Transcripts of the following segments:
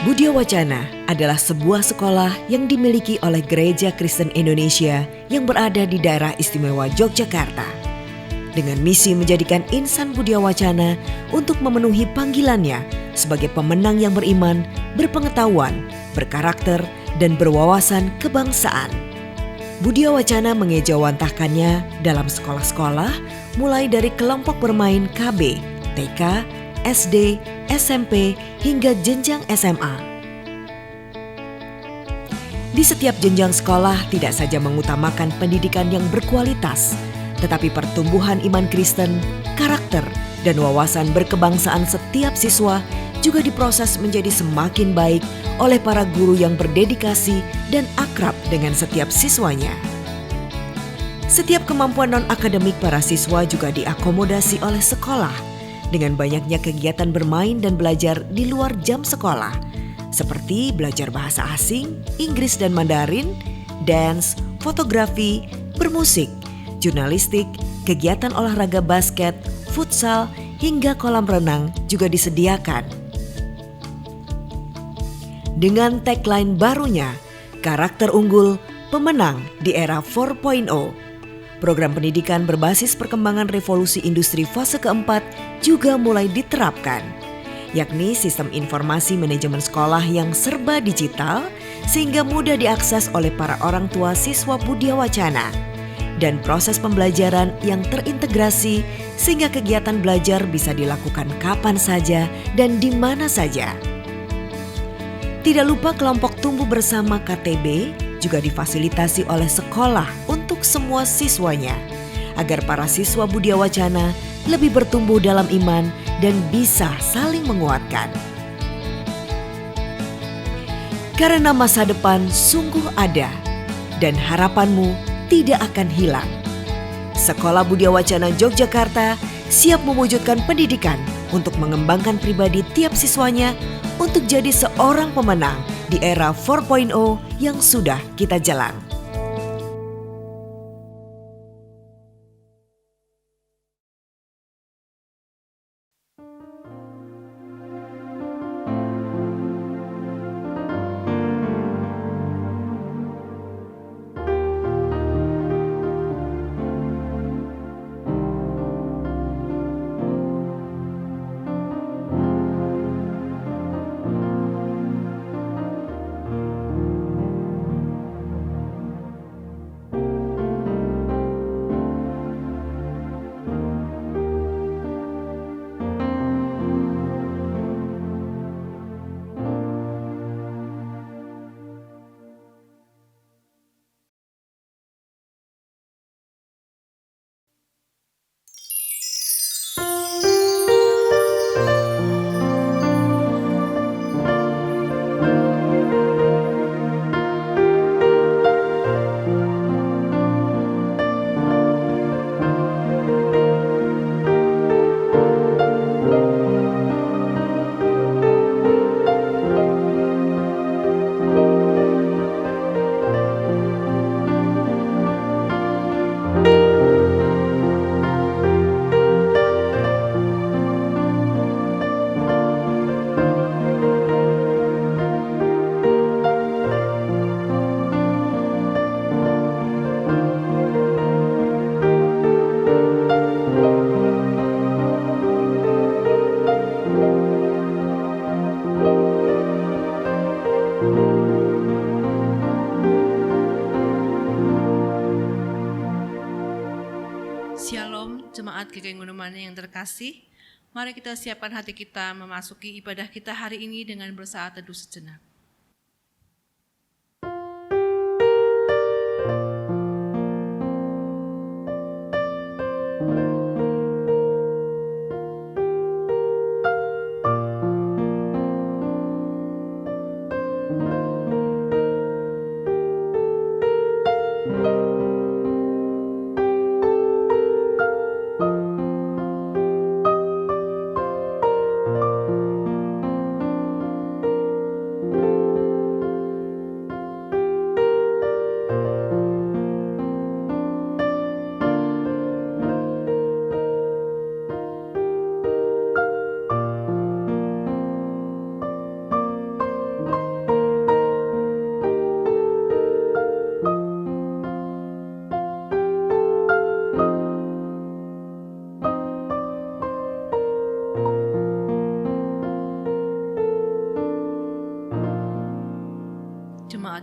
Budia Wacana adalah sebuah sekolah yang dimiliki oleh Gereja Kristen Indonesia yang berada di daerah istimewa Yogyakarta. Dengan misi menjadikan insan Budia Wacana untuk memenuhi panggilannya sebagai pemenang yang beriman, berpengetahuan, berkarakter, dan berwawasan kebangsaan. Budia Wacana mengejawantahkannya dalam sekolah-sekolah mulai dari kelompok bermain KB, TK, SD, SMP, hingga jenjang SMA. Di setiap jenjang sekolah tidak saja mengutamakan pendidikan yang berkualitas, tetapi pertumbuhan iman Kristen, karakter, dan wawasan berkebangsaan setiap siswa juga diproses menjadi semakin baik oleh para guru yang berdedikasi dan akrab dengan setiap siswanya. Setiap kemampuan non-akademik para siswa juga diakomodasi oleh sekolah dengan banyaknya kegiatan bermain dan belajar di luar jam sekolah, seperti belajar bahasa asing, Inggris dan Mandarin, dance, fotografi, bermusik, jurnalistik, kegiatan olahraga basket, futsal, hingga kolam renang juga disediakan. Dengan tagline barunya, karakter unggul, pemenang di era 4.0, program pendidikan berbasis perkembangan revolusi industri fase keempat juga mulai diterapkan, yakni sistem informasi manajemen sekolah yang serba digital sehingga mudah diakses oleh para orang tua siswa Budia Wacana, dan proses pembelajaran yang terintegrasi sehingga kegiatan belajar bisa dilakukan kapan saja dan di mana saja. Tidak lupa kelompok tumbuh bersama KTB juga difasilitasi oleh sekolah untuk semua siswanya, agar para siswa Budia Wacana lebih bertumbuh dalam iman dan bisa saling menguatkan. Karena masa depan sungguh ada dan harapanmu tidak akan hilang. Sekolah Budia Wacana Yogyakarta siap mewujudkan pendidikan untuk mengembangkan pribadi tiap siswanya untuk jadi seorang pemenang di era 4.0 yang sudah kita jalan. Shalom, jemaat GKI Ngunduh yang terkasih. Mari kita siapkan hati kita memasuki ibadah kita hari ini dengan bersaat teduh sejenak.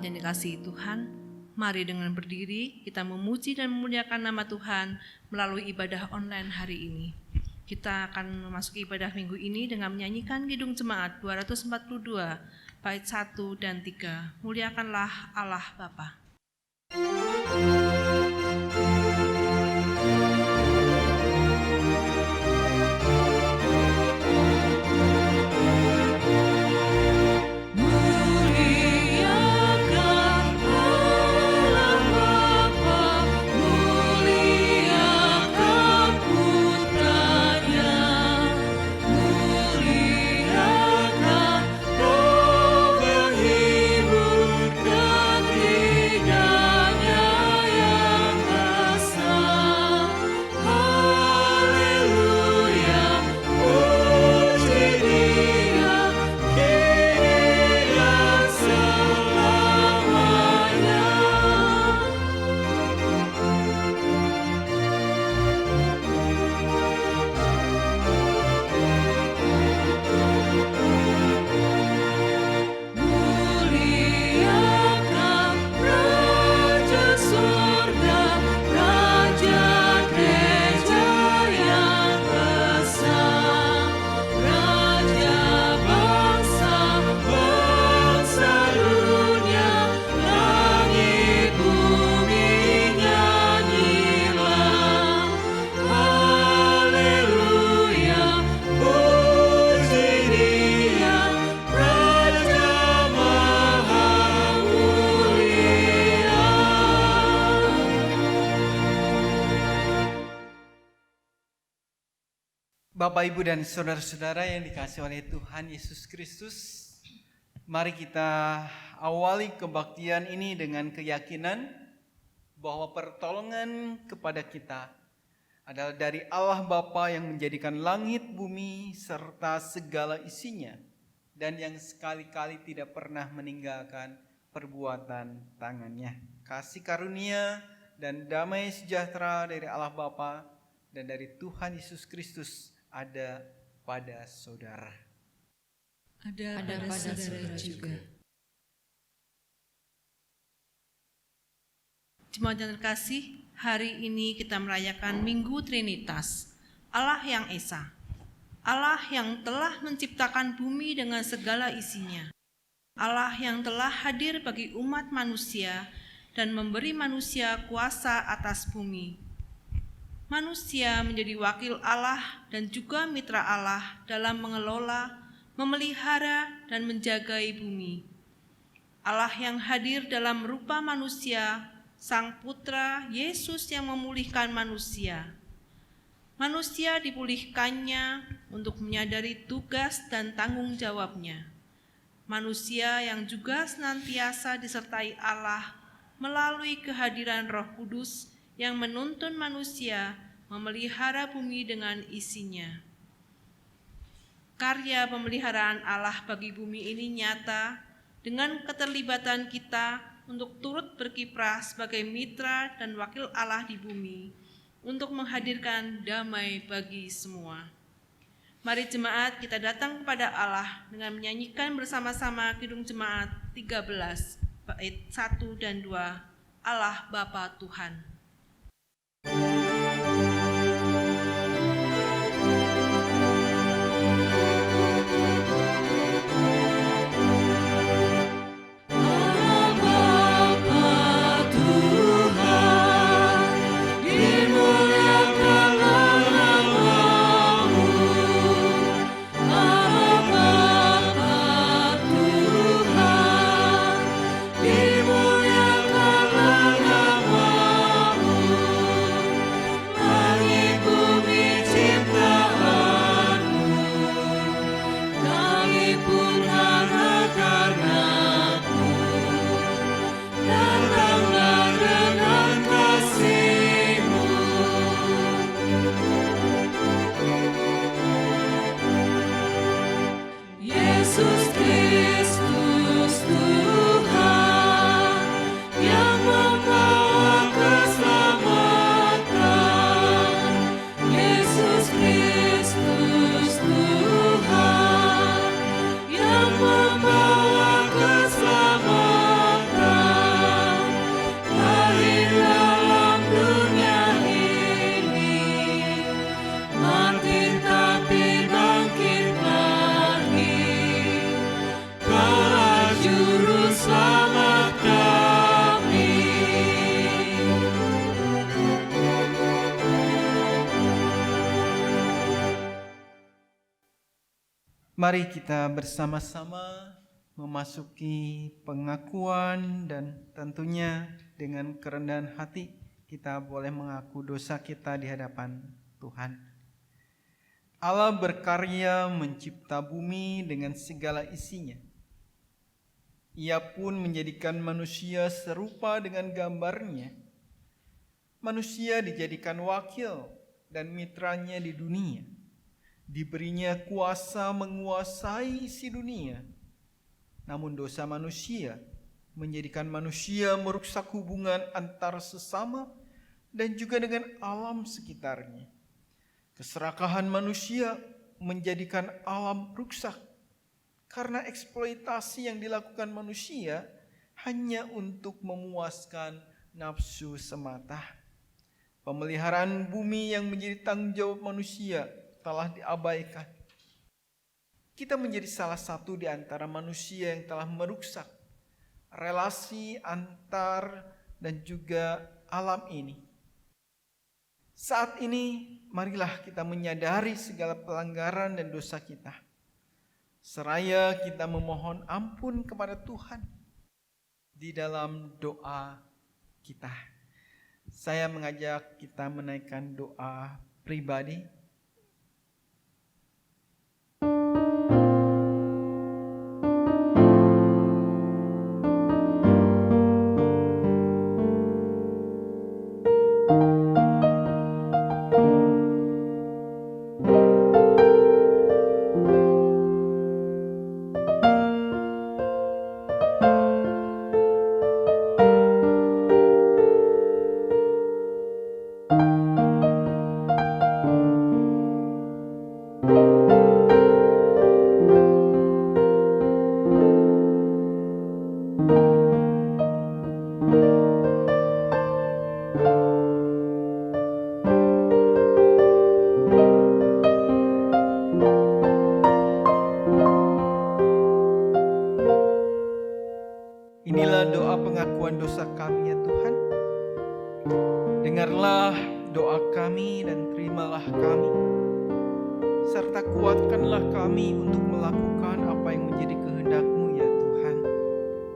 yang dikasihi Tuhan, mari dengan berdiri kita memuji dan memuliakan nama Tuhan melalui ibadah online hari ini. Kita akan memasuki ibadah minggu ini dengan menyanyikan Kidung Jemaat 242, bait 1 dan 3. Muliakanlah Allah Bapa. Bapak, Ibu, dan saudara-saudara yang dikasihi oleh Tuhan Yesus Kristus, mari kita awali kebaktian ini dengan keyakinan bahwa pertolongan kepada kita adalah dari Allah Bapa yang menjadikan langit, bumi, serta segala isinya, dan yang sekali-kali tidak pernah meninggalkan perbuatan tangannya. Kasih karunia dan damai sejahtera dari Allah Bapa dan dari Tuhan Yesus Kristus ada pada saudara. Ada pada saudara juga. Jemaat yang terkasih, hari ini kita merayakan Minggu Trinitas, Allah yang Esa, Allah yang telah menciptakan bumi dengan segala isinya, Allah yang telah hadir bagi umat manusia dan memberi manusia kuasa atas bumi. Manusia menjadi wakil Allah dan juga mitra Allah dalam mengelola, memelihara, dan menjagai bumi. Allah yang hadir dalam rupa manusia, Sang Putra Yesus yang memulihkan manusia. Manusia dipulihkannya untuk menyadari tugas dan tanggung jawabnya. Manusia yang juga senantiasa disertai Allah melalui kehadiran Roh Kudus yang menuntun manusia memelihara bumi dengan isinya. Karya pemeliharaan Allah bagi bumi ini nyata dengan keterlibatan kita untuk turut berkiprah sebagai mitra dan wakil Allah di bumi untuk menghadirkan damai bagi semua. Mari jemaat kita datang kepada Allah dengan menyanyikan bersama-sama Kidung Jemaat 13, bait 1 dan 2, Allah Bapa Tuhan. Dimuliakanlah nama Mari kita bersama-sama memasuki pengakuan dan tentunya dengan kerendahan hati kita boleh mengaku dosa kita di hadapan Tuhan. Allah berkarya mencipta bumi dengan segala isinya. Ia pun menjadikan manusia serupa dengan gambarnya. Manusia dijadikan wakil dan mitranya di dunia. Diberinya kuasa menguasai isi dunia. Namun dosa manusia menjadikan manusia merusak hubungan antar sesama dan juga dengan alam sekitarnya. Keserakahan manusia menjadikan alam rusak karena eksploitasi yang dilakukan manusia hanya untuk memuaskan nafsu semata. Pemeliharaan bumi yang menjadi tanggung jawab manusia telah diabaikan. Kita menjadi salah satu di antara manusia yang telah merusak relasi antar dan juga alam ini. Saat ini marilah kita menyadari segala pelanggaran dan dosa kita. Seraya kita memohon ampun kepada Tuhan di dalam doa kita. Saya mengajak kita menaikkan doa pribadi. Inilah doa pengakuan dosa kami ya Tuhan. Dengarlah doa kami dan terimalah kami, serta kuatkanlah kami untuk melakukan apa yang menjadi kehendak-Mu ya Tuhan.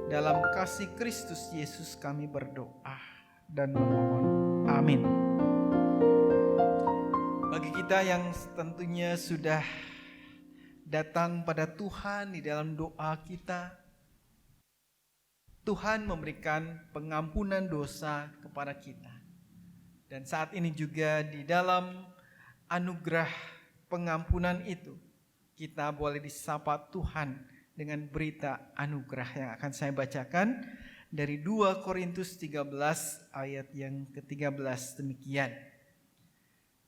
Dalam kasih Kristus Yesus kami berdoa dan memohon. Amin. Bagi kita yang tentunya sudah datang pada Tuhan di dalam doa kita, Tuhan memberikan pengampunan dosa kepada kita. Dan saat ini juga di dalam anugerah pengampunan itu, kita boleh disapa Tuhan dengan berita anugerah yang akan saya bacakan dari 2 Korintus 13 ayat yang ke-13 demikian.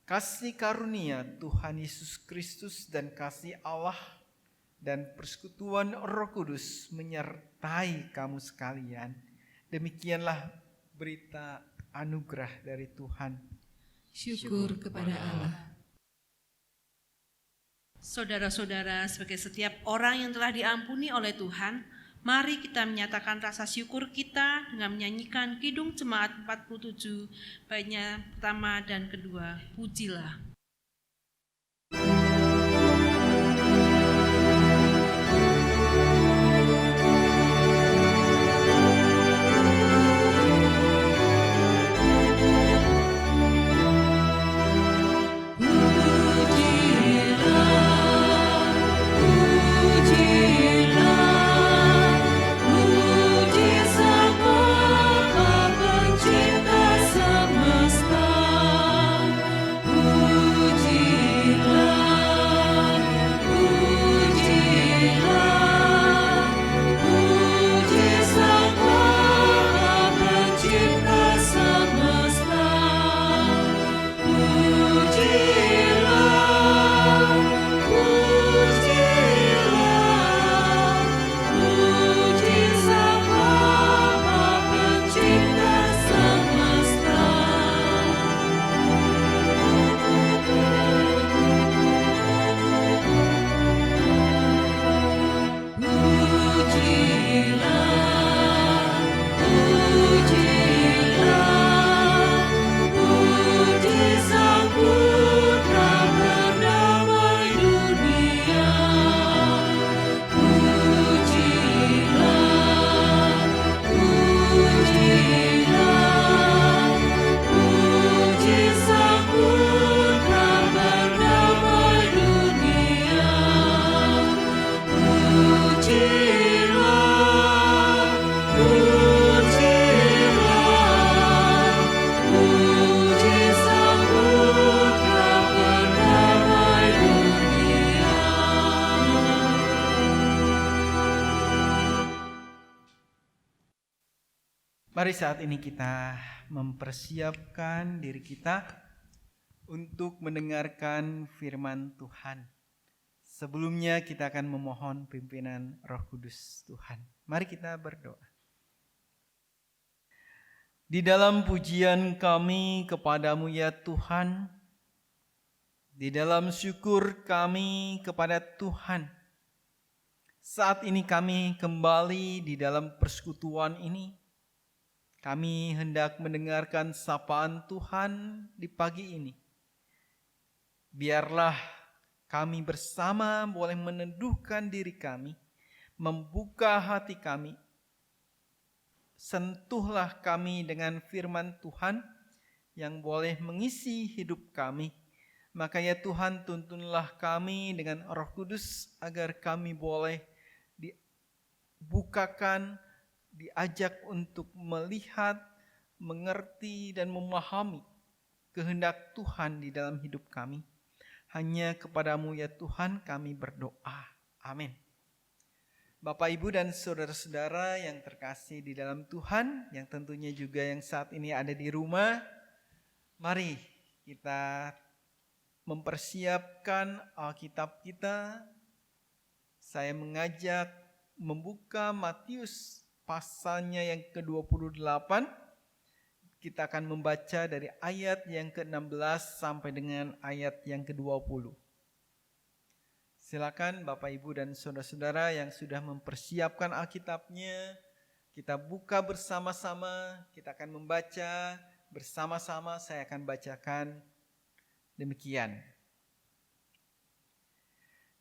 Kasih karunia Tuhan Yesus Kristus dan kasih Allah dan persekutuan Roh Kudus menyertai kamu sekalian. Demikianlah berita anugerah dari Tuhan. Syukur kepada Allah. Saudara-saudara, sebagai setiap orang yang telah diampuni oleh Tuhan, mari kita menyatakan rasa syukur kita dengan menyanyikan Kidung Jemaat 47, baitnya pertama dan kedua, Pujilah. Pencipta semesta, Mari saat ini kita mempersiapkan diri kita untuk mendengarkan firman Tuhan. Sebelumnya kita akan memohon pimpinan Roh Kudus Tuhan. Mari kita berdoa. Di dalam pujian kami kepadamu ya Tuhan, di dalam syukur kami kepada Tuhan, saat ini kami kembali di dalam persekutuan ini. Kami hendak mendengarkan sapaan Tuhan di pagi ini. Biarlah kami bersama boleh meneduhkan diri kami, membuka hati kami. Sentuhlah kami dengan firman Tuhan yang boleh mengisi hidup kami. Maka ya Tuhan, tuntunlah kami dengan Roh Kudus agar kami boleh dibukakan, diajak untuk melihat, mengerti dan memahami kehendak Tuhan di dalam hidup kami. Hanya kepadamu ya Tuhan kami berdoa. Amin. Bapak, Ibu dan saudara-saudara yang terkasih di dalam Tuhan, yang tentunya juga yang saat ini ada di rumah, mari kita mempersiapkan Alkitab kita. Saya mengajak membuka Matius pasalnya yang ke-28. Kita akan membaca dari ayat yang ke-16 sampai dengan ayat yang ke-20. Silakan Bapak, Ibu dan saudara-saudara yang sudah mempersiapkan Alkitabnya, kita buka bersama-sama, kita akan membaca bersama-sama. Saya akan bacakan demikian.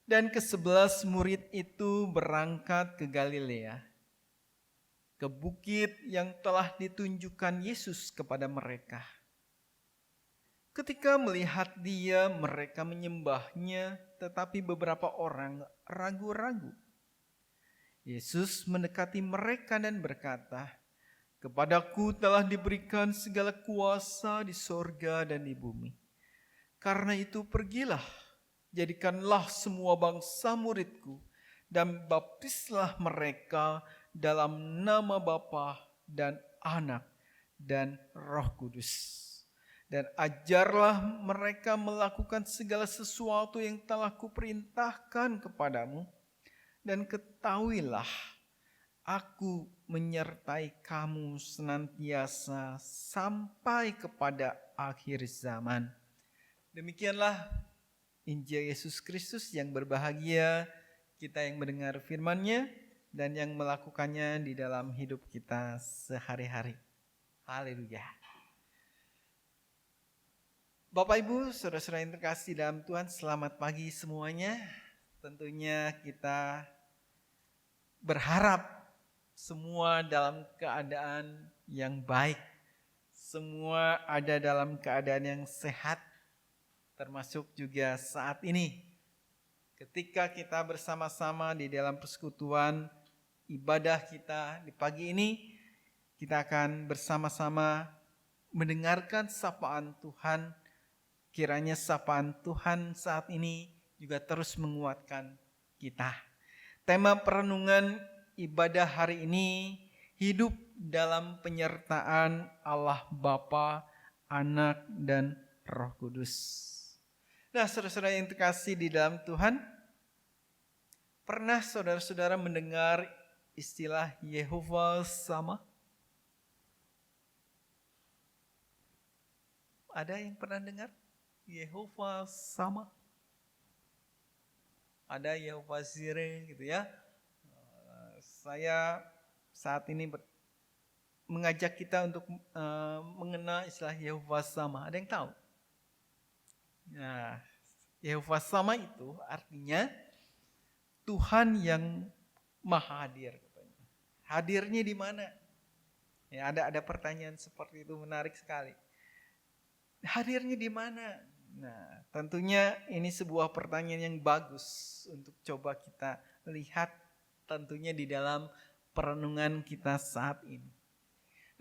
Dan ke-11 murid itu berangkat ke Galilea, ke bukit yang telah ditunjukkan Yesus kepada mereka. Ketika melihat dia, mereka menyembahnya, tetapi beberapa orang ragu-ragu. Yesus mendekati mereka dan berkata, "Kepadaku telah diberikan segala kuasa di sorga dan di bumi. Karena itu pergilah, jadikanlah semua bangsa muridku, dan baptislah mereka dalam nama Bapa dan Anak dan Roh Kudus. Dan ajarlah mereka melakukan segala sesuatu yang telah kuperintahkan kepadamu. Dan ketahuilah, aku menyertai kamu senantiasa sampai kepada akhir zaman." Demikianlah Injil Yesus Kristus yang berbahagia kita yang mendengar firman-Nya dan yang melakukannya di dalam hidup kita sehari-hari. Haleluya. Bapak, Ibu, saudara-saudara yang terkasih dalam Tuhan, selamat pagi semuanya. Tentunya kita berharap semua dalam keadaan yang baik. Semua ada dalam keadaan yang sehat. Termasuk juga saat ini. Ketika kita bersama-sama di dalam persekutuan ibadah kita di pagi ini, kita akan bersama-sama mendengarkan sapaan Tuhan. Kiranya sapaan Tuhan saat ini juga terus menguatkan kita. Tema perenungan ibadah hari ini, hidup dalam penyertaan Allah Bapa, Anak dan Roh Kudus. Nah, saudara-saudara yang terkasih di dalam Tuhan, pernah saudara-saudara mendengar istilah Yehova Sama? Ada yang pernah dengar Yehova Sama? Ada Yehova Jireh gitu ya. Saya saat ini mengajak kita untuk mengenal istilah Yehova Sama. Ada yang tahu? Nah, Yehova Sama itu artinya Tuhan yang Maha Hadir. Hadirnya di mana? Ya, ada pertanyaan seperti itu, menarik sekali. Hadirnya di mana? Nah, tentunya ini sebuah pertanyaan yang bagus untuk coba kita lihat tentunya di dalam perenungan kita saat ini.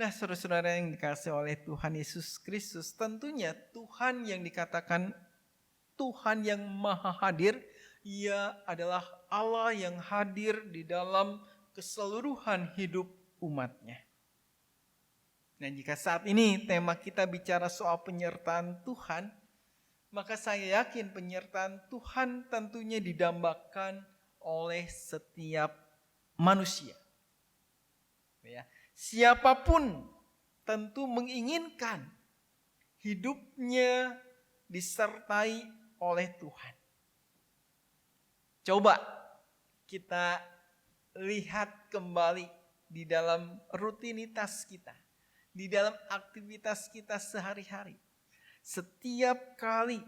Nah, saudara-saudara yang dikasihi oleh Tuhan Yesus Kristus, tentunya Tuhan yang dikatakan Tuhan yang Maha Hadir, Ia adalah Allah yang hadir di dalam keseluruhan hidup umat-Nya. Dan jika saat ini tema kita bicara soal penyertaan Tuhan, maka saya yakin penyertaan Tuhan tentunya didambakan oleh setiap manusia. Ya, siapapun tentu menginginkan hidupnya disertai oleh Tuhan. Coba kita lihat kembali di dalam rutinitas kita, di dalam aktivitas kita sehari-hari. Setiap kali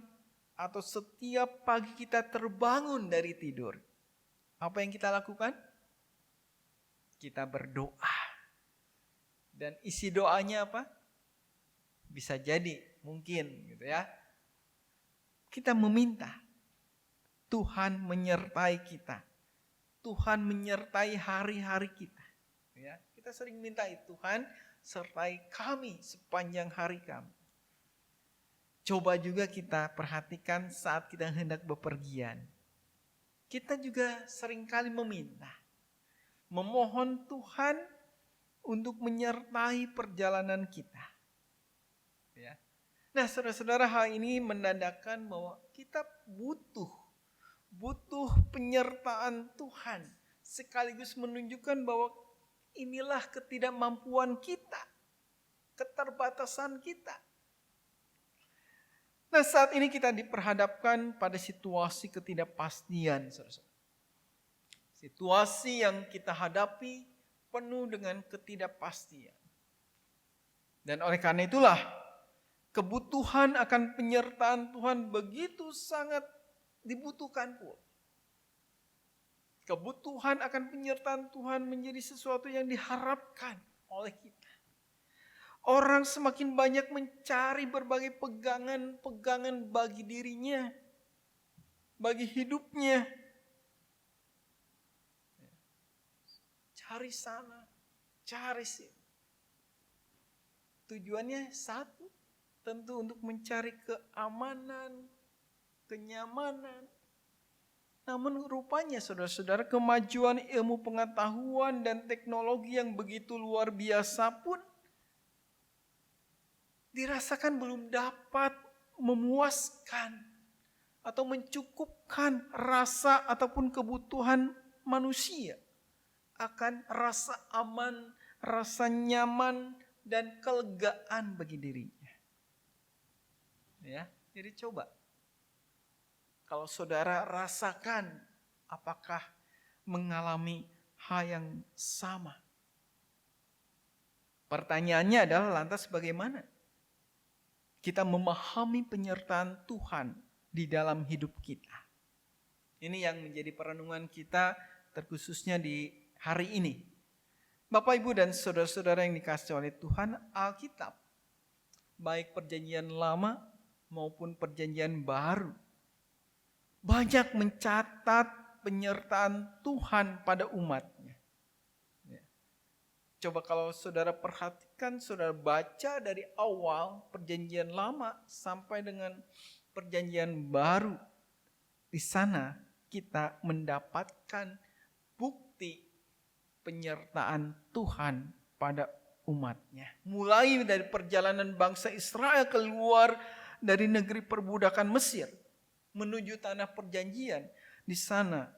atau setiap pagi kita terbangun dari tidur, apa yang kita lakukan? Kita berdoa. Dan isi doanya apa? Bisa jadi, mungkin gitu ya. Kita meminta Tuhan menyertai kita. Tuhan menyertai hari-hari kita. Ya, kita sering minta itu, Tuhan sertai kami sepanjang hari kami. Coba juga kita perhatikan saat kita hendak bepergian. Kita juga seringkali memohon Tuhan untuk menyertai perjalanan kita. Ya. Nah, saudara-saudara, hal ini menandakan bahwa kita butuh penyertaan Tuhan. Sekaligus menunjukkan bahwa inilah ketidakmampuan kita, keterbatasan kita. Nah, saat ini kita diperhadapkan pada situasi ketidakpastian, saudara-saudara. Situasi yang kita hadapi penuh dengan ketidakpastian. Dan oleh karena itulah, kebutuhan akan penyertaan Tuhan begitu sangat dibutuhkan pula. Kebutuhan akan penyertaan Tuhan menjadi sesuatu yang diharapkan oleh kita. Orang semakin banyak mencari berbagai pegangan bagi dirinya, bagi hidupnya. Cari sana, cari sini. Tujuannya satu, tentu untuk mencari keamanan, kenyamanan. Namun rupanya saudara-saudara, kemajuan ilmu pengetahuan dan teknologi yang begitu luar biasa pun dirasakan belum dapat memuaskan atau mencukupkan rasa ataupun kebutuhan manusia akan rasa aman, rasa nyaman, dan kelegaan bagi dirinya. Ya, jadi coba kalau saudara rasakan, apakah mengalami hal yang sama? Pertanyaannya adalah lantas bagaimana kita memahami penyertaan Tuhan di dalam hidup kita? Ini yang menjadi perenungan kita terkhususnya di hari ini. Bapak, Ibu, dan saudara-saudara yang dikasihi oleh Tuhan, Alkitab, baik perjanjian lama maupun perjanjian baru, banyak mencatat penyertaan Tuhan pada umatnya. Coba kalau saudara perhatikan, saudara baca dari awal perjanjian lama sampai dengan perjanjian baru. Di sana kita mendapatkan bukti penyertaan Tuhan pada umatnya. Mulai dari perjalanan bangsa Israel keluar dari negeri perbudakan Mesir menuju tanah perjanjian. Di sana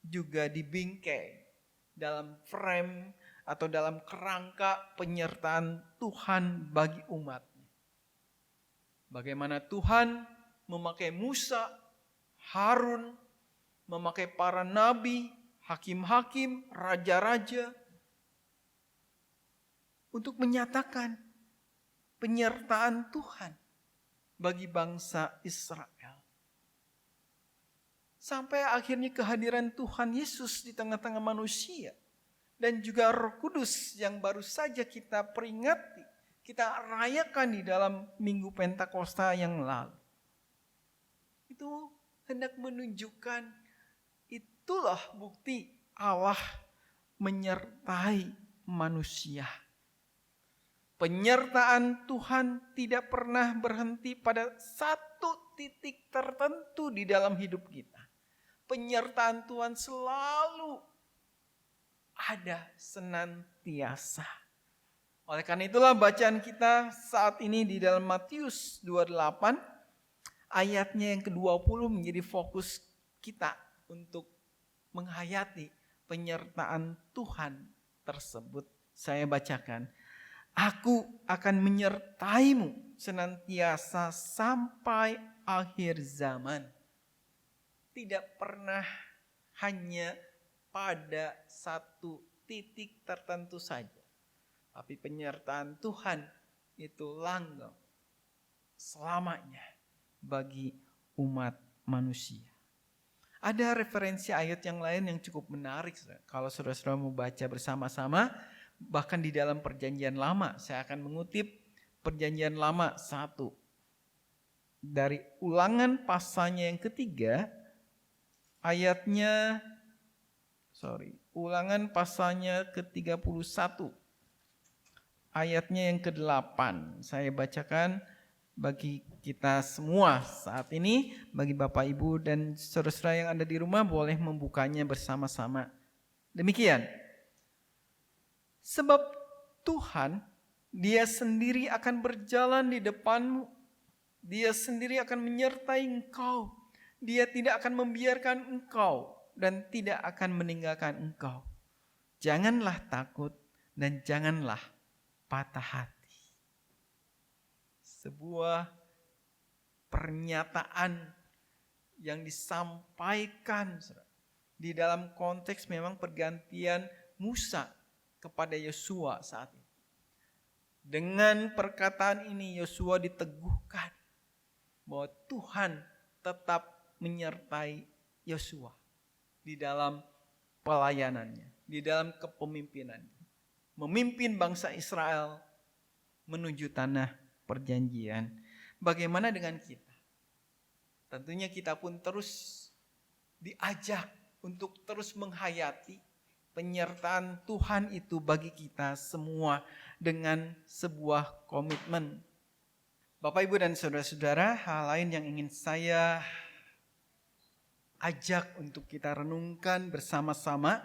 juga dibingkai dalam frame atau dalam kerangka penyertaan Tuhan bagi umatnya. Bagaimana Tuhan memakai Musa, Harun, memakai para nabi, hakim-hakim, raja-raja untuk menyatakan penyertaan Tuhan bagi bangsa Israel. Sampai akhirnya kehadiran Tuhan Yesus di tengah-tengah manusia. Dan juga Roh Kudus yang baru saja kita peringati, kita rayakan di dalam Minggu Pentakosta yang lalu. Itu hendak menunjukkan itulah bukti Allah menyertai manusia. Penyertaan Tuhan tidak pernah berhenti pada satu titik tertentu di dalam hidup kita. Penyertaan Tuhan selalu ada senantiasa. Oleh karena itulah bacaan kita saat ini di dalam Matius 28 ayatnya yang ke-20 menjadi fokus kita untuk menghayati penyertaan Tuhan tersebut. Saya bacakan. Aku akan menyertaimu senantiasa sampai akhir zaman. Tidak pernah hanya pada satu titik tertentu saja. Tapi penyertaan Tuhan itu langgeng selamanya bagi umat manusia. Ada referensi ayat yang lain yang cukup menarik. Kalau saudara-saudara mau baca bersama-sama, bahkan di dalam perjanjian lama, saya akan mengutip perjanjian lama 1. Dari Ulangan pasalnya yang ketiga, Ulangan pasalnya ke-31. Ayatnya yang ke-8, saya bacakan bagi kita semua saat ini, bagi Bapak Ibu dan saudara-saudara yang ada di rumah boleh membukanya bersama-sama. Demikian. Sebab Tuhan, Dia sendiri akan berjalan di depanmu. Dia sendiri akan menyertai engkau. Dia tidak akan membiarkan engkau dan tidak akan meninggalkan engkau. Janganlah takut dan janganlah patah hati. Sebuah pernyataan yang disampaikan di dalam konteks memang pergantian Musa kepada Yosua saat itu. Dengan perkataan ini Yosua diteguhkan bahwa Tuhan tetap menyertai Yosua di dalam pelayanannya, di dalam kepemimpinannya. Memimpin bangsa Israel menuju tanah perjanjian. Bagaimana dengan kita? Tentunya kita pun terus diajak untuk terus menghayati penyertaan Tuhan itu bagi kita semua dengan sebuah komitmen. Bapak, Ibu, dan saudara-saudara, hal lain yang ingin saya ajak untuk kita renungkan bersama-sama,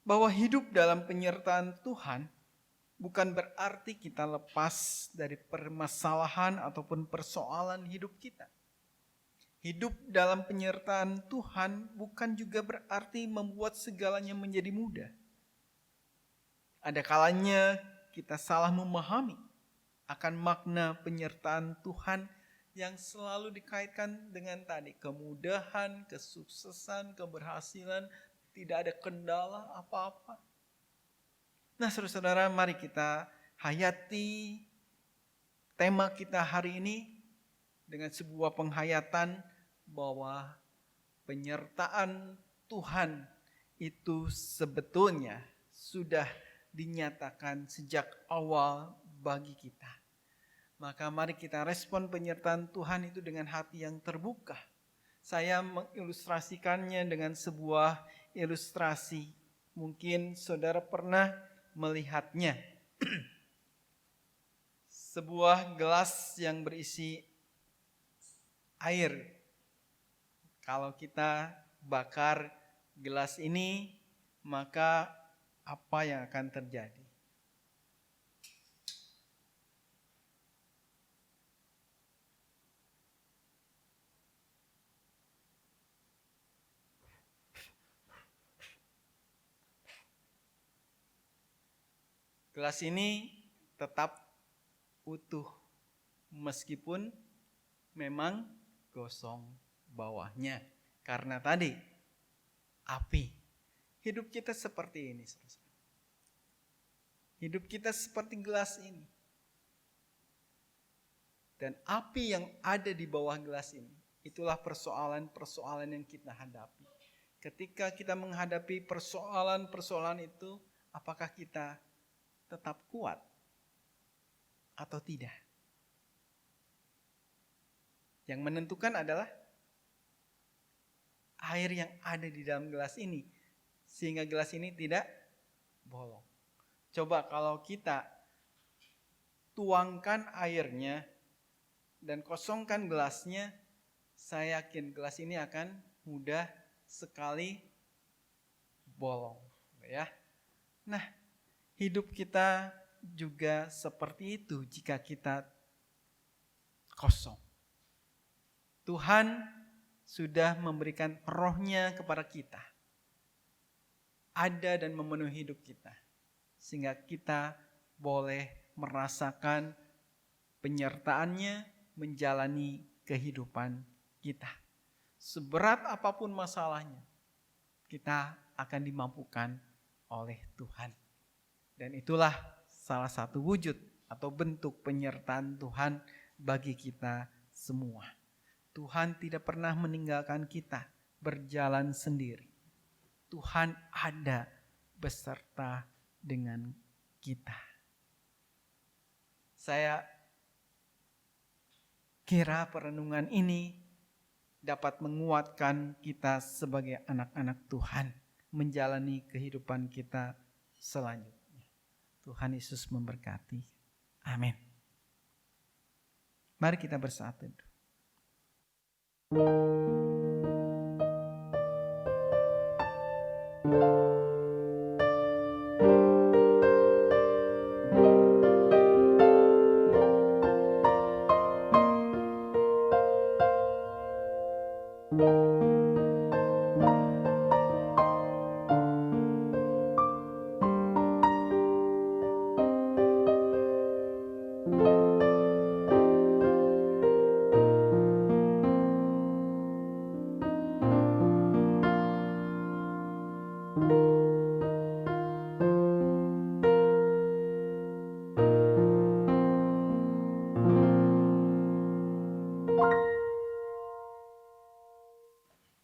bahwa hidup dalam penyertaan Tuhan bukan berarti kita lepas dari permasalahan ataupun persoalan hidup kita. Hidup dalam penyertaan Tuhan bukan juga berarti membuat segalanya menjadi mudah. Ada kalanya kita salah memahami akan makna penyertaan Tuhan yang selalu dikaitkan dengan tadi kemudahan, kesuksesan, keberhasilan, tidak ada kendala apa-apa. Nah, saudara-saudara, mari kita hayati tema kita hari ini dengan sebuah penghayatan bahwa penyertaan Tuhan itu sebetulnya sudah dinyatakan sejak awal bagi kita. Maka mari kita respon penyertaan Tuhan itu dengan hati yang terbuka. Saya mengilustrasikannya dengan sebuah ilustrasi. Mungkin saudara pernah melihatnya. Sebuah gelas yang berisi air. Kalau kita bakar gelas ini, maka apa yang akan terjadi? Gelas ini tetap utuh meskipun memang gosong bawahnya. Karena tadi api. Hidup kita seperti ini. Hidup kita seperti gelas ini. Dan api yang ada di bawah gelas ini, itulah persoalan-persoalan yang kita hadapi. Ketika kita menghadapi persoalan-persoalan itu, apakah kita tetap kuat atau tidak? Yang menentukan adalah air yang ada di dalam gelas ini, sehingga gelas ini tidak bolong. Coba kalau kita tuangkan airnya dan kosongkan gelasnya, saya yakin gelas ini akan mudah sekali bolong, ya. Nah, hidup kita juga seperti itu jika kita kosong. Tuhan sudah memberikan roh-Nya kepada kita. Ada dan memenuhi hidup kita. Sehingga kita boleh merasakan penyertaan-Nya menjalani kehidupan kita. Seberat apapun masalahnya, kita akan dimampukan oleh Tuhan. Dan itulah salah satu wujud atau bentuk penyertaan Tuhan bagi kita semua. Tuhan tidak pernah meninggalkan kita berjalan sendiri. Tuhan ada beserta dengan kita. Saya kira perenungan ini dapat menguatkan kita sebagai anak-anak Tuhan menjalani kehidupan kita selanjutnya. Tuhan Yesus memberkati. Amin. Mari kita bersatu.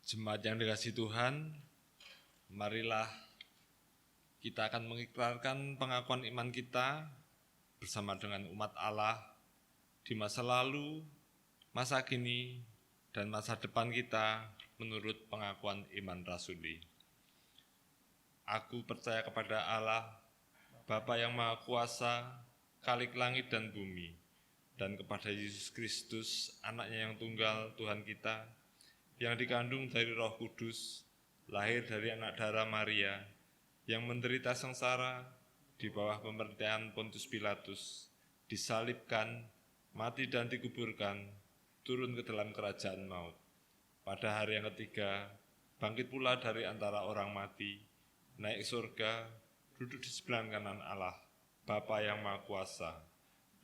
Jemaat yang dikasihi Tuhan, marilah kita akan mengikrarkan pengakuan iman kita bersama dengan umat Allah di masa lalu, masa kini, dan masa depan kita menurut pengakuan iman rasuli. Aku percaya kepada Allah, Bapa yang Maha Kuasa, Khalik langit dan bumi, dan kepada Yesus Kristus, anaknya yang tunggal Tuhan kita, yang dikandung dari Roh Kudus, lahir dari anak darah Maria, yang menderita sengsara di bawah pemerintahan Pontius Pilatus, disalibkan, mati dan dikuburkan, turun ke dalam kerajaan maut. Pada hari yang ketiga, bangkit pula dari antara orang mati, naik surga, duduk di sebelah kanan Allah, Bapa yang Maha Kuasa,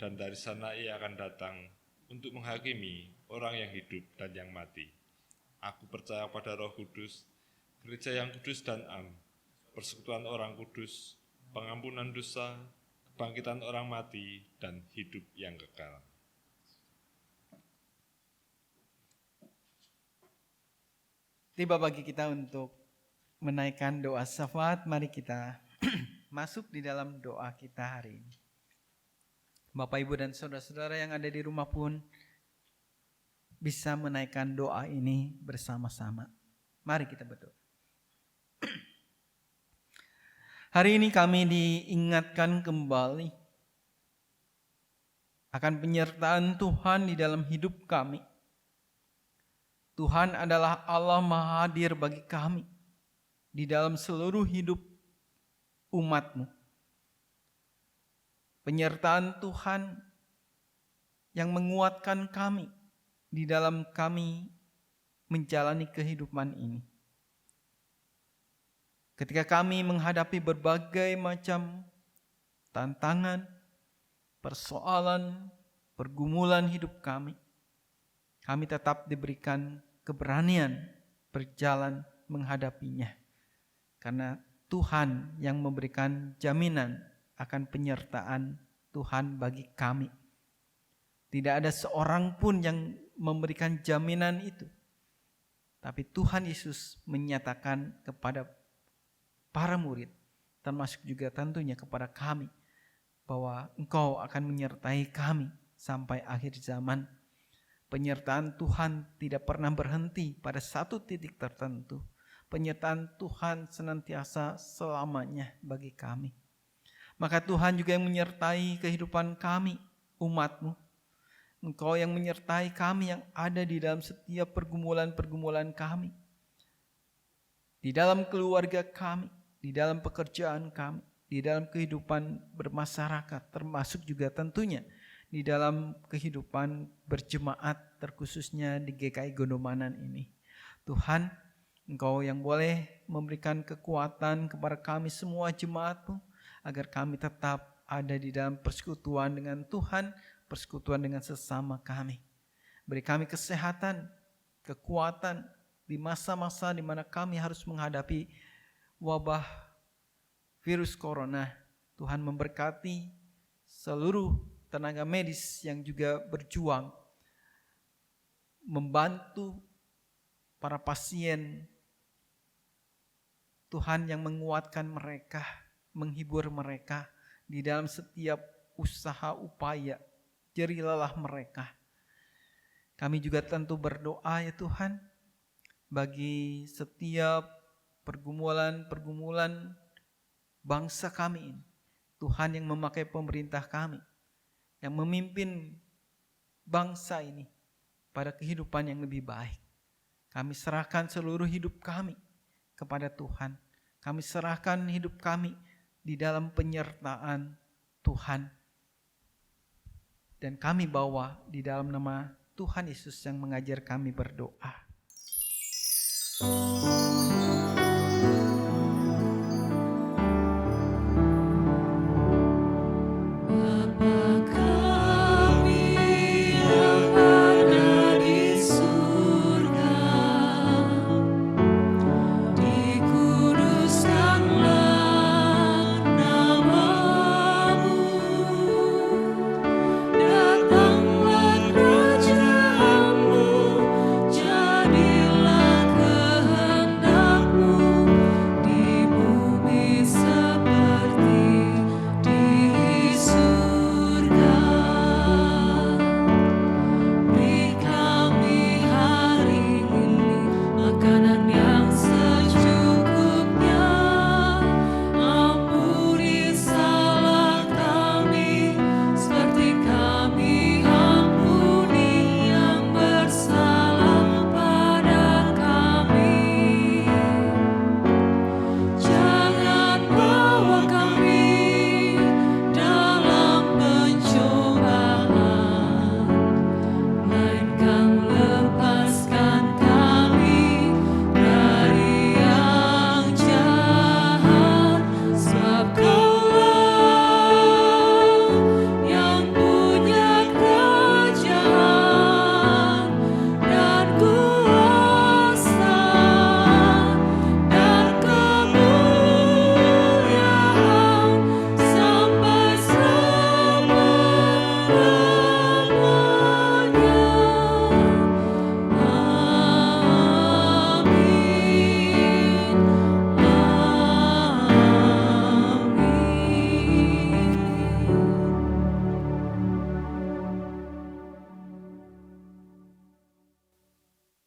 dan dari sana Ia akan datang untuk menghakimi orang yang hidup dan yang mati. Aku percaya pada Roh Kudus, gereja yang kudus dan am, persekutuan orang kudus, pengampunan dosa, kebangkitan orang mati, dan hidup yang kekal. Tiba bagi kita untuk menaikkan doa syafaat. Mari kita masuk di dalam doa kita hari ini. Bapak, Ibu, dan saudara-saudara yang ada di rumah pun bisa menaikkan doa ini bersama-sama. Mari kita berdoa. Hari ini kami diingatkan kembali akan penyertaan Tuhan di dalam hidup kami. Tuhan adalah Allah Maha Hadir bagi kami di dalam seluruh hidup umat-Mu. Penyertaan Tuhan yang menguatkan kami di dalam kami menjalani kehidupan ini. Ketika kami menghadapi berbagai macam tantangan, persoalan, pergumulan hidup kami tetap diberikan keberanian berjalan menghadapinya. Karena Tuhan yang memberikan jaminan akan penyertaan Tuhan bagi kami. Tidak ada seorang pun yang memberikan jaminan itu. Tapi Tuhan Yesus menyatakan kepada para murid, termasuk juga tentunya kepada kami, bahwa Engkau akan menyertai kami sampai akhir zaman. Penyertaan Tuhan tidak pernah berhenti pada satu titik tertentu. Penyertaan Tuhan senantiasa selamanya bagi kami. Maka Tuhan juga yang menyertai kehidupan kami, umat-Mu. Engkau yang menyertai kami yang ada di dalam setiap pergumulan-pergumulan kami. Di dalam keluarga kami, di dalam pekerjaan kami, di dalam kehidupan bermasyarakat, termasuk juga tentunya di dalam kehidupan berjemaat, terkhususnya di GKI Gondomanan ini. Tuhan, Engkau yang boleh memberikan kekuatan kepada kami semua jemaat-Mu, agar kami tetap ada di dalam persekutuan dengan Tuhan, persekutuan dengan sesama kami. Beri kami kesehatan, kekuatan di masa-masa di mana kami harus menghadapi wabah virus corona. Tuhan memberkati seluruh tenaga medis yang juga berjuang membantu para pasien. Tuhan yang menguatkan mereka, menghibur mereka di dalam setiap usaha upaya jerih lelah mereka. Kami juga tentu berdoa ya Tuhan, bagi setiap pergumulan bangsa kami ini. Tuhan yang memakai pemerintah kami, yang memimpin bangsa ini pada kehidupan yang lebih baik. Kami serahkan seluruh hidup kami kepada Tuhan. Kami serahkan hidup kami di dalam penyertaan Tuhan. Dan kami bawa di dalam nama Tuhan Yesus yang mengajar kami berdoa.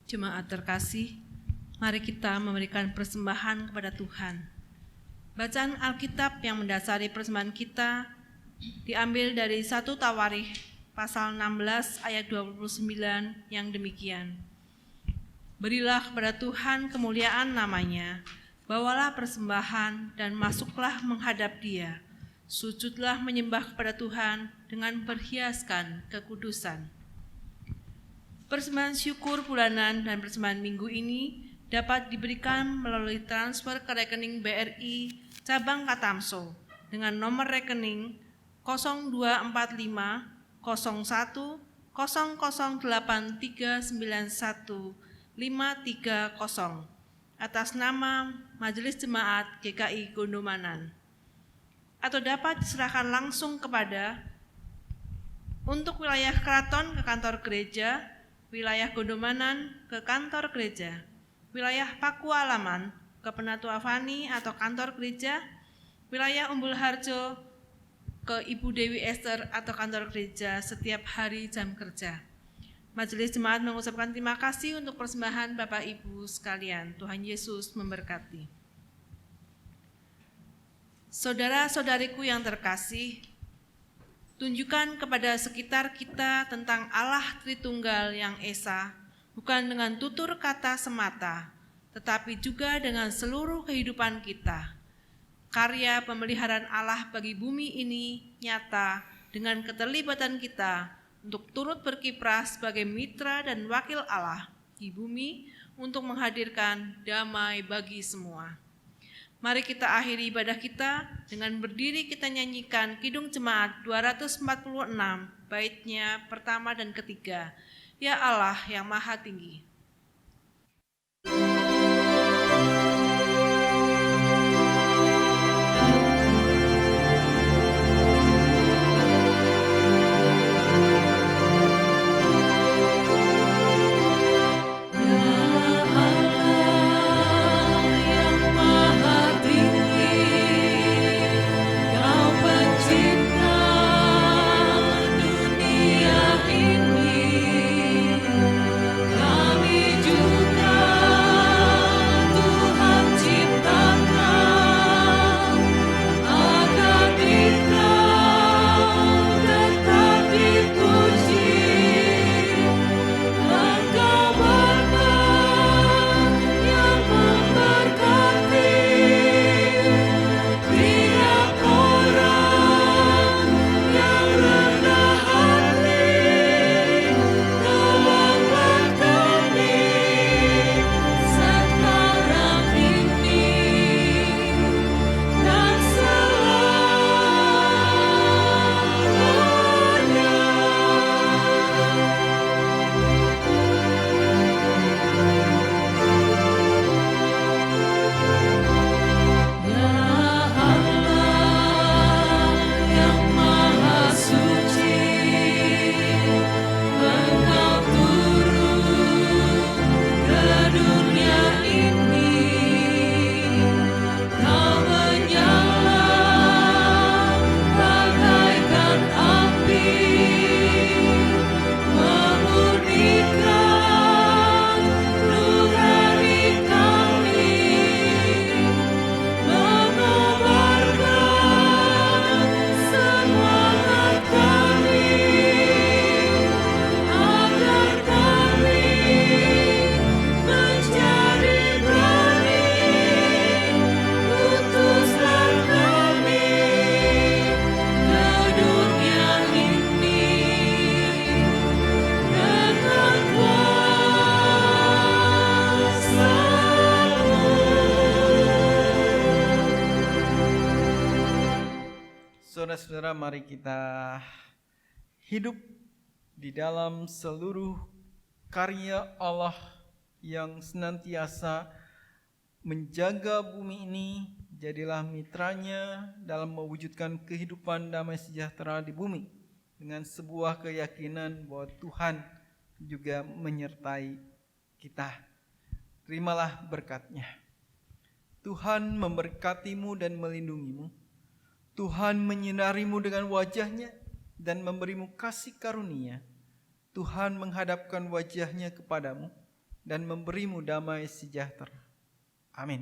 Jemaat terkasih, mari kita memberikan persembahan kepada Tuhan. Bacaan Alkitab yang mendasari persembahan kita diambil dari 1 Tawarikh pasal 16 ayat 29 yang demikian. Berilah kepada Tuhan kemuliaan namanya, bawalah persembahan dan masuklah menghadap Dia. Sujudlah menyembah kepada Tuhan dengan berhiaskan kekudusan. Persembahan syukur bulanan dan persembahan minggu ini dapat diberikan melalui transfer ke rekening BRI cabang Katamso dengan nomor rekening 0245 01 008391 530 atas nama Majelis Jemaat GKI Gondomanan, atau dapat diserahkan langsung kepada untuk wilayah keraton ke kantor gereja, wilayah Gondomanan ke kantor gereja, wilayah Pakualaman ke Penatua Fani atau kantor gereja, wilayah Umbul Harjo ke Ibu Dewi Esther atau kantor gereja setiap hari jam kerja. Majelis Jemaat mengucapkan terima kasih untuk persembahan Bapak Ibu sekalian. Tuhan Yesus memberkati. Saudara-saudariku yang terkasih, tunjukkan kepada sekitar kita tentang Allah Tritunggal yang Esa, bukan dengan tutur kata semata, tetapi juga dengan seluruh kehidupan kita. karya pemeliharaan Allah bagi bumi ini nyata dengan keterlibatan kita untuk turut berkiprah sebagai mitra dan wakil Allah di bumi untuk menghadirkan damai bagi semua. Mari kita akhiri ibadah kita dengan berdiri kita nyanyikan Kidung Jemaat 246, baitnya pertama dan ketiga. Ya Allah yang Maha Tinggi. Saudara-saudara, mari kita hidup di dalam seluruh karya Allah yang senantiasa menjaga bumi ini. Jadilah mitranya dalam mewujudkan kehidupan damai sejahtera di bumi dengan sebuah keyakinan bahwa Tuhan juga menyertai kita. Terimalah berkat-Nya. Tuhan memberkatimu dan melindungimu. Tuhan menyinarimu dengan wajah-Nya dan memberimu kasih karunia. Tuhan menghadapkan wajah-Nya kepadamu dan memberimu damai sejahtera. Amin.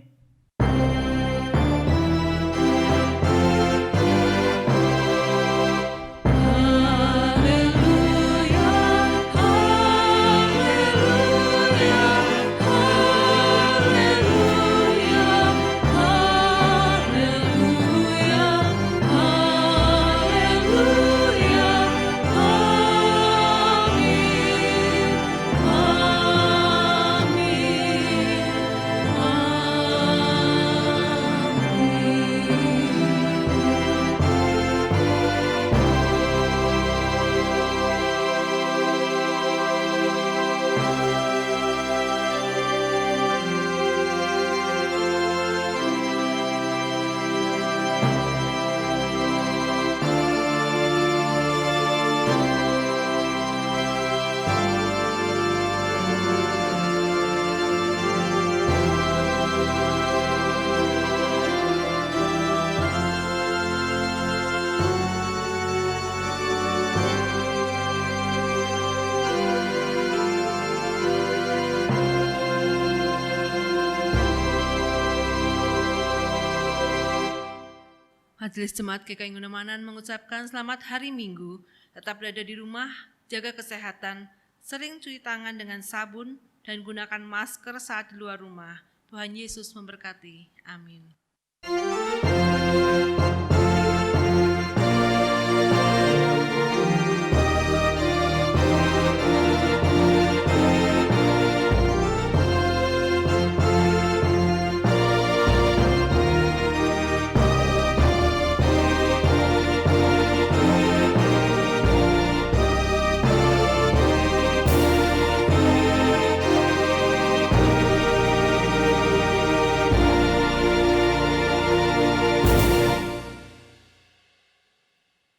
Majelis Jemaat GKI Ngunemanan mengucapkan selamat hari Minggu, tetap berada di rumah, jaga kesehatan, sering cuci tangan dengan sabun, dan gunakan masker saat di luar rumah. Tuhan Yesus memberkati. Amin. Tuhan.